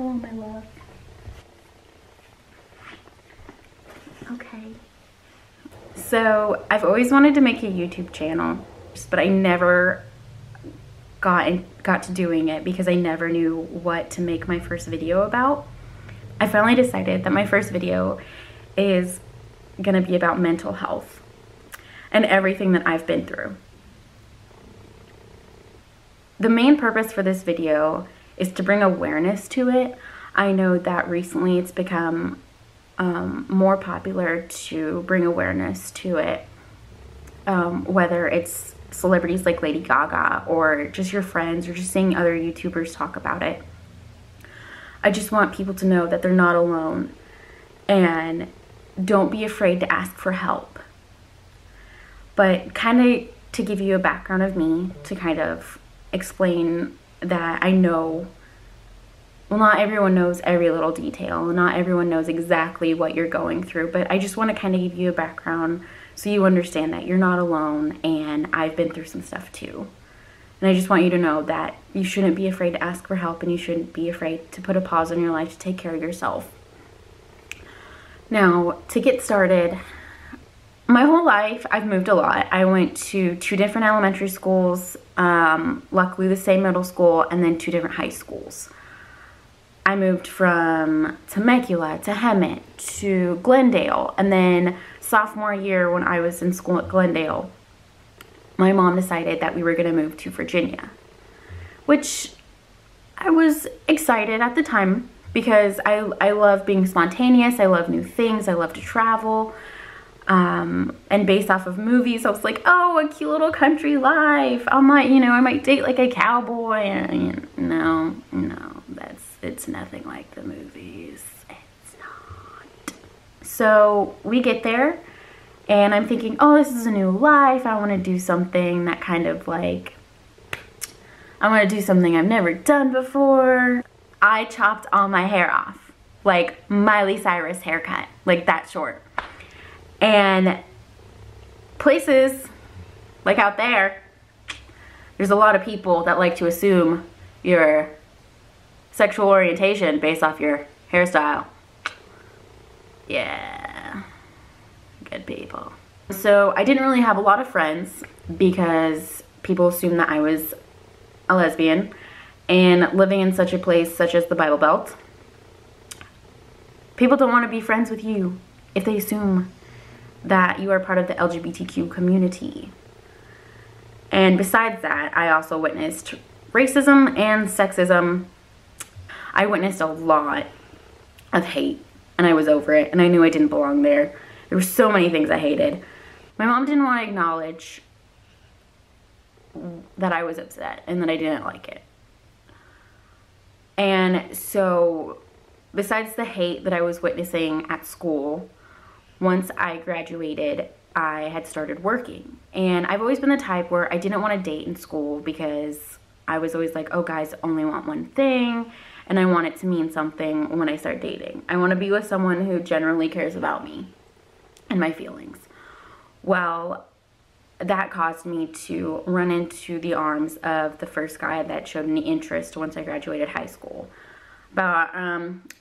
Hello, my love. Okay. So I've always wanted to make a YouTube channel, but I never got to doing it because I never knew what to make my first video about. I finally decided that my first video is gonna be about mental health and everything that I've been through. The main purpose for this video is to bring awareness to it. I know that recently it's become more popular to bring awareness to it, whether it's celebrities like Lady Gaga or just your friends or just seeing other YouTubers talk about it. I just want people to know that they're not alone, and don't be afraid to ask for help. But kind of to give you a background of me, to kind of explain that I know, well, not everyone knows every little detail, not everyone knows exactly what you're going through, but I just want to kind of give you a background so you understand that you're not alone, and I've been through some stuff too. And I just want you to know that you shouldn't be afraid to ask for help, and you shouldn't be afraid to put a pause in your life to take care of yourself. Now, to get started, my whole life I've moved a lot. I went to 2 different elementary schools, luckily the same middle school, and then 2 different high schools. I moved from Temecula to Hemet to Glendale, and then sophomore year when I was in school at Glendale, my mom decided that we were going to move to Virginia, which I was excited at the time because I love being spontaneous, I love new things, I love to travel, and based off of movies, I was like, oh, a cute little country life. I might date like a cowboy, and no, it's nothing like the movies. It's not. So we get there, and I'm thinking, oh, this is a new life. I want to do something that kind of like, I want to do something I've never done before. I chopped all my hair off, like Miley Cyrus haircut, like that short. And places like out there's a lot of people that like to assume your sexual orientation based off your hairstyle. Yeah, good people. So I didn't really have a lot of friends because people assumed that I was a lesbian, and living in such a place such as the Bible Belt, people don't want to be friends with you if they assume that you are part of the LGBTQ community. And besides that, I also witnessed racism and sexism. I witnessed a lot of hate, and I was over it, and I knew I didn't belong there. There were so many things I hated. My mom didn't want to acknowledge that I was upset and that I didn't like it. And so, besides the hate that I was witnessing at school, once I graduated, I had started working. And I've always been the type where I didn't want to date in school because I was always like, oh, guys only want one thing, and I want it to mean something when I start dating. I want to be with someone who generally cares about me and my feelings. Well, that caused me to run into the arms of the first guy that showed any interest once I graduated high school. But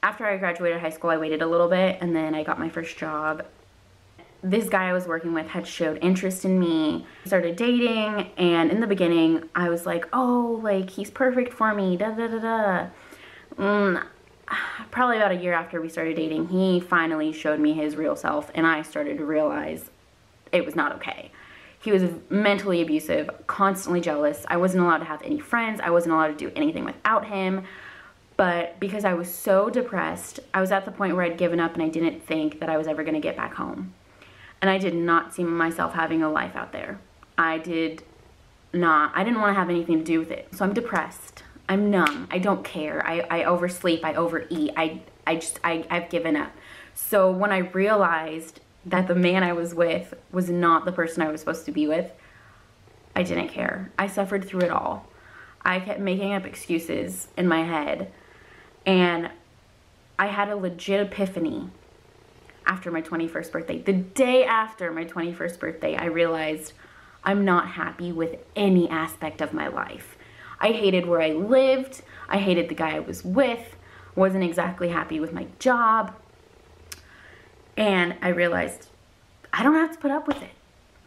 after I graduated high school, I waited a little bit, and then I got my first job. This guy I was working with had showed interest in me, started dating, and in the beginning, I was like, oh, like, he's perfect for me, da da da da. Probably about a year after we started dating, he finally showed me his real self, and I started to realize it was not okay. He was mentally abusive, constantly jealous. I wasn't allowed to have any friends. I wasn't allowed to do anything without him. But because I was so depressed, I was at the point where I'd given up, and I didn't think that I was ever going to get back home. And I did not see myself having a life out there. I didn't want to have anything to do with it. So I'm depressed. I'm numb. I don't care. I oversleep. I overeat. I've given up. So when I realized that the man I was with was not the person I was supposed to be with, I didn't care. I suffered through it all. I kept making up excuses in my head, and I had a legit epiphany after my 21st birthday. The day after my 21st birthday, I realized I'm not happy with any aspect of my life. I hated where I lived. I hated the guy I was with. wasn't exactly happy with my job. And I realized I don't have to put up with it.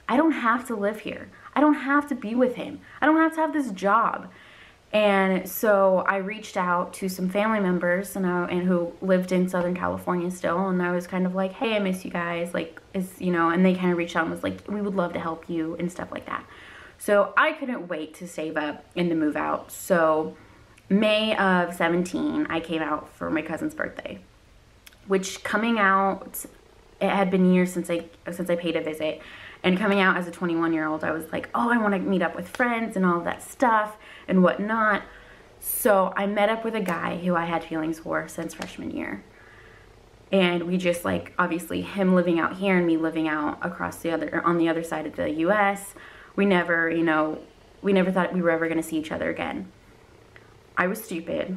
I don't have to live here. I don't have to be with him. I don't have to have this job. And so I reached out to some family members and who lived in Southern California still, and I was kind of like, hey, I miss you guys, like, and they kind of reached out and was like, we would love to help you and stuff like that. So I couldn't wait to save up and to move out. So May of 17, I came out for my cousin's birthday, which coming out, it had been years since I paid a visit. And coming out as a 21-year-old, I was like, oh, I want to meet up with friends and all of that stuff and whatnot. So I met up with a guy who I had feelings for since freshman year. And we just, like, obviously him living out here and me living out on the other side of the US, we never thought we were ever going to see each other again. I was stupid.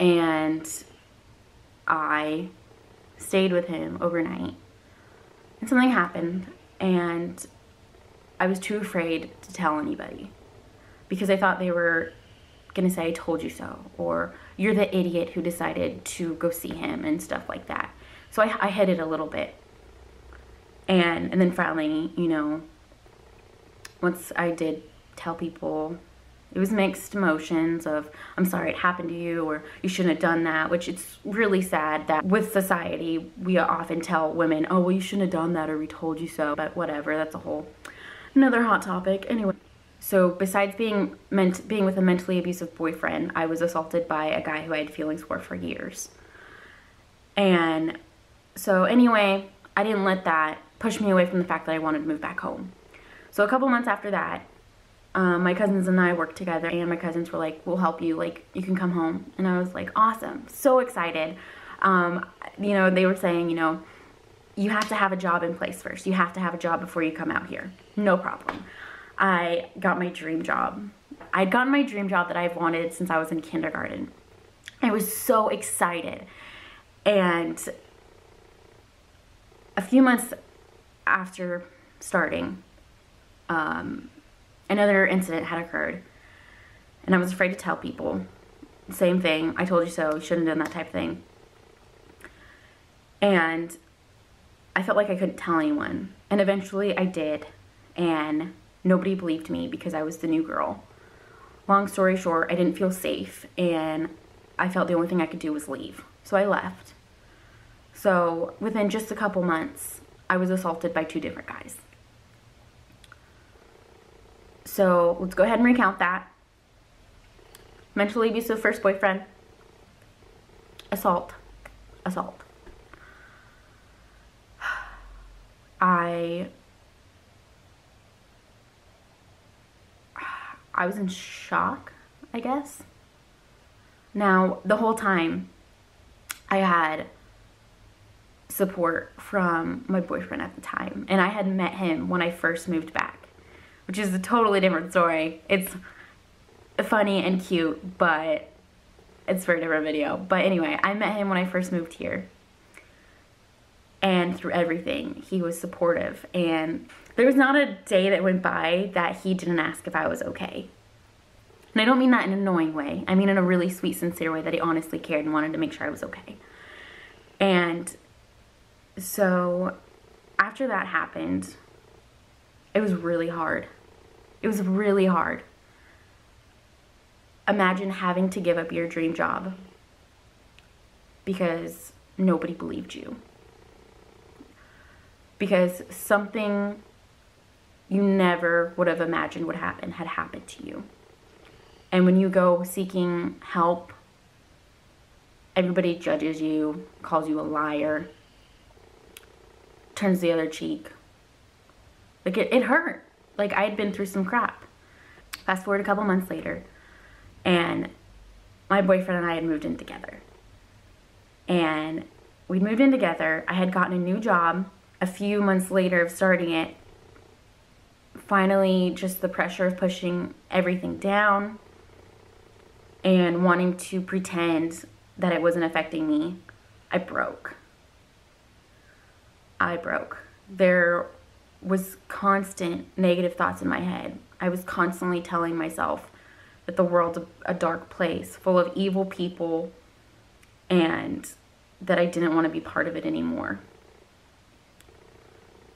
And I stayed with him overnight. And something happened. And I was too afraid to tell anybody because I thought they were gonna say I told you so, or you're the idiot who decided to go see him and stuff like that. So I hid it a little bit. And then finally, once I did tell people, it was mixed emotions of, I'm sorry it happened to you, or you shouldn't have done that, which it's really sad that with society, we often tell women, oh, well, you shouldn't have done that, or we told you so, but whatever, that's another hot topic. Anyway, so besides being with a mentally abusive boyfriend, I was assaulted by a guy who I had feelings for years. And so anyway, I didn't let that push me away from the fact that I wanted to move back home. So a couple months after that, my cousins and I worked together, and my cousins were like, we'll help you, like, you can come home. And I was like, awesome, so excited. They were saying, you have to have a job in place first. You have to have a job before you come out here. No problem. I got my dream job. I'd gotten my dream job that I've wanted since I was in kindergarten. I was so excited. And a few months after starting, another incident had occurred, and I was afraid to tell people. Same thing, I told you so, you shouldn't have done that type of thing. And I felt like I couldn't tell anyone, and eventually I did, and nobody believed me because I was the new girl. Long story short, I didn't feel safe, and I felt the only thing I could do was leave, so I left. So within just a couple months, I was assaulted by 2 different guys. So let's go ahead and recount that. Mentally abusive first boyfriend. Assault. I was in shock, I guess. Now, the whole time, I had support from my boyfriend at the time, and I had met him when I first moved back, which is a totally different story. It's funny and cute, but it's for a different video. But anyway, I met him when I first moved here. And through everything, he was supportive. And there was not a day that went by that he didn't ask if I was okay. And I don't mean that in an annoying way. I mean in a really sweet, sincere way that he honestly cared and wanted to make sure I was okay. And so after that happened, it was really hard. It was really hard. Imagine having to give up your dream job because nobody believed you. Because something you never would have imagined would happen had happened to you. And when you go seeking help, everybody judges you, calls you a liar, turns the other cheek. Like, it hurt. Like, I had been through some crap. Fast forward a couple months later, and my boyfriend and I had moved in together. And we'd moved in together. I had gotten a new job a few months later of starting it. Finally, just the pressure of pushing everything down and wanting to pretend that it wasn't affecting me, I broke. There was constant negative thoughts in my head. I was constantly telling myself that the world's a dark place, full of evil people and that I didn't want to be part of it anymore.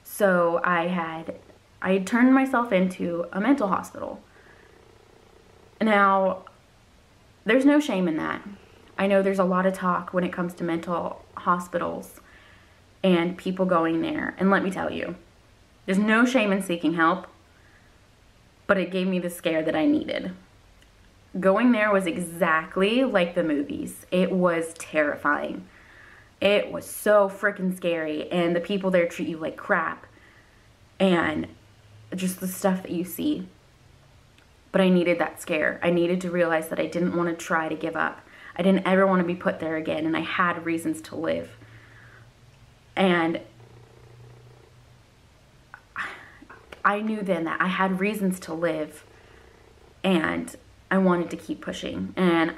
So I had turned myself into a mental hospital. Now, there's no shame in that. I know there's a lot of talk when it comes to mental hospitals and people going there. And let me tell you, there's no shame in seeking help, but it gave me the scare that I needed. Going there was exactly like the movies. It was terrifying. It was so freaking scary, and the people there treat you like crap, and just the stuff that you see. But I needed that scare. I needed to realize that I didn't want to try to give up. I didn't ever want to be put there again, and I had reasons to live. And I knew then that I had reasons to live, and I wanted to keep pushing. And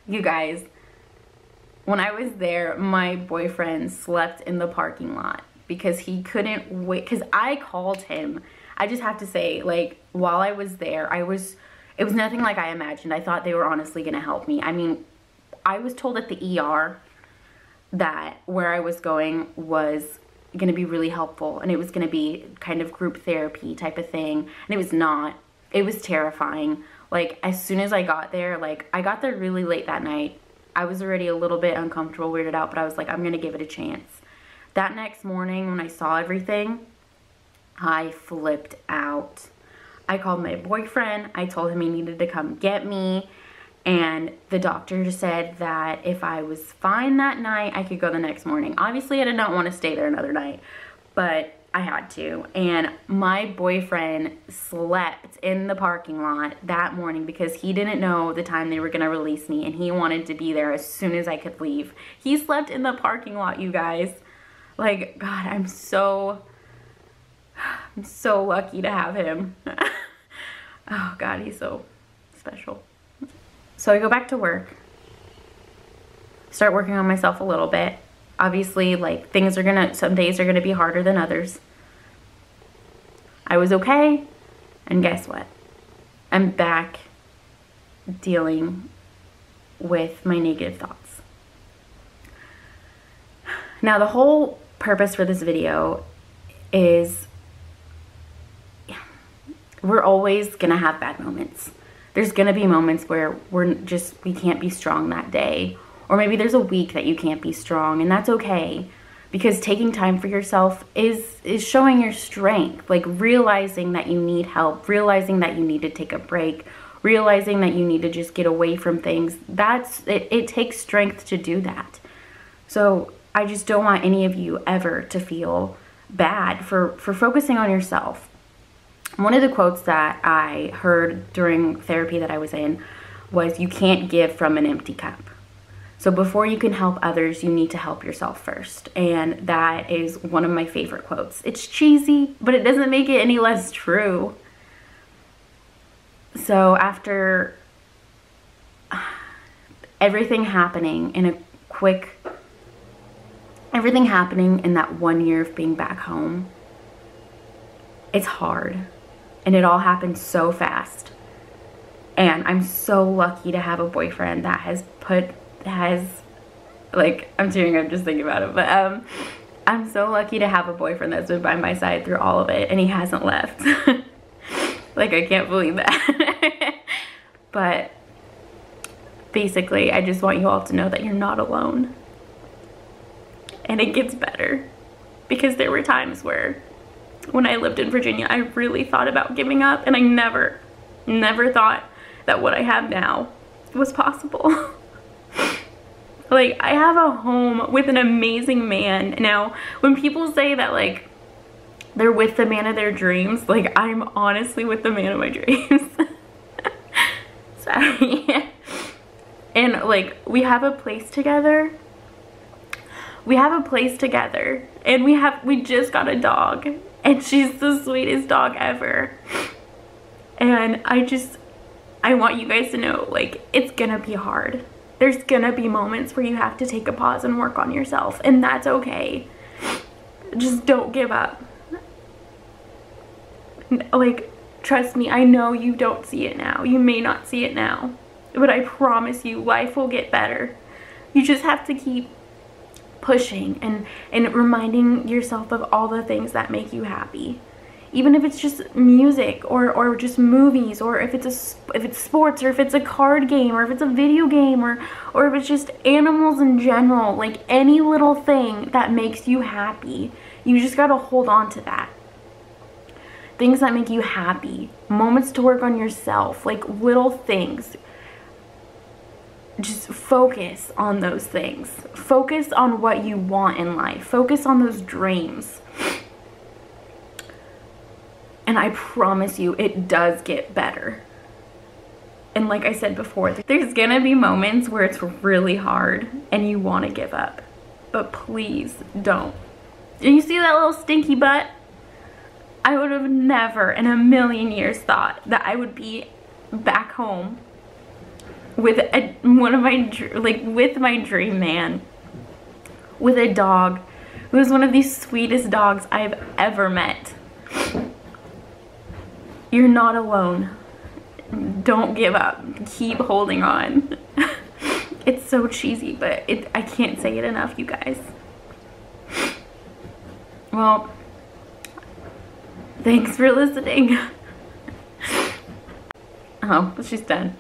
you guys, when I was there, my boyfriend slept in the parking lot because he couldn't wait, because I called him. I just have to say, like, while I was there, it was nothing like I imagined. I thought they were honestly going to help me. I mean, I was told at the ER that where I was going was going to be really helpful, and it was going to be kind of group therapy type of thing, and it was not. It was terrifying. Like, as soon as I got there, like, I got there really late that night. I was already a little bit uncomfortable, weirded out, but I was like, I'm going to give it a chance. That next morning when I saw everything, I flipped out. I called my boyfriend. I told him he needed to come get me. And the doctor said that if I was fine that night, I could go the next morning. Obviously, I did not want to stay there another night, but I had to. And my boyfriend slept in the parking lot that morning because he didn't know the time they were going to release me, and he wanted to be there as soon as I could leave. He slept in the parking lot, you guys. Like, God, I'm so lucky to have him. Oh, God, he's so special. So I go back to work, start working on myself a little bit. Obviously, like, some days are gonna be harder than others. I was okay, and guess what? I'm back dealing with my negative thoughts. Now, the whole purpose for this video is we're always gonna have bad moments. There's gonna be moments where we can't be strong that day. Or maybe there's a week that you can't be strong, and that's okay. Because taking time for yourself is showing your strength. Like, realizing that you need help, realizing that you need to take a break, realizing that you need to just get away from things. It takes strength to do that. So I just don't want any of you ever to feel bad for focusing on yourself. One of the quotes that I heard during therapy that I was in was, "You can't give from an empty cup." So before you can help others, you need to help yourself first. And that is one of my favorite quotes. It's cheesy, but it doesn't make it any less true. So after everything happening in that 1 year of being back home, it's hard. And it all happened so fast. And I'm so lucky to have a boyfriend that I'm tearing up just thinking about it, but I'm so lucky to have a boyfriend that's been by my side through all of it, and he hasn't left. Like, I can't believe that. But basically, I just want you all to know that you're not alone. And it gets better. Because there were times where, when I lived in Virginia, I really thought about giving up, and I never thought that what I have now was possible. Like, I have a home with an amazing man. Now, when people say that, like, they're with the man of their dreams, like, I'm honestly with the man of my dreams. Sorry. And, like, we have a place together. And we just got a dog. And she's the sweetest dog ever. And I want you guys to know, like, it's gonna be hard. There's gonna be moments where you have to take a pause and work on yourself, and that's okay. Just don't give up. Like, trust me, I know you don't see it now. You may not see it now, but I promise you, life will get better. You just have to keep pushing and reminding yourself of all the things that make you happy. Even if it's just music or just movies, or if it's sports, or if it's a card game, or if it's a video game, or if it's just animals in general, like any little thing that makes you happy, you just gotta hold on to that. Things that make you happy, moments to work on yourself, like little things. Just focus on those things. Focus on what you want in life. Focus on those dreams. And I promise you, it does get better. And like I said before, there's gonna be moments where it's really hard and you want to give up. But please don't. And you see that little stinky butt? I would have never in a million years thought that I would be back home with with my dream man, with a dog who is one of the sweetest dogs I've ever met. You're not alone. Don't give up. Keep holding on. It's so cheesy, but I can't say it enough, you guys. Well, thanks for listening. Oh, she's done.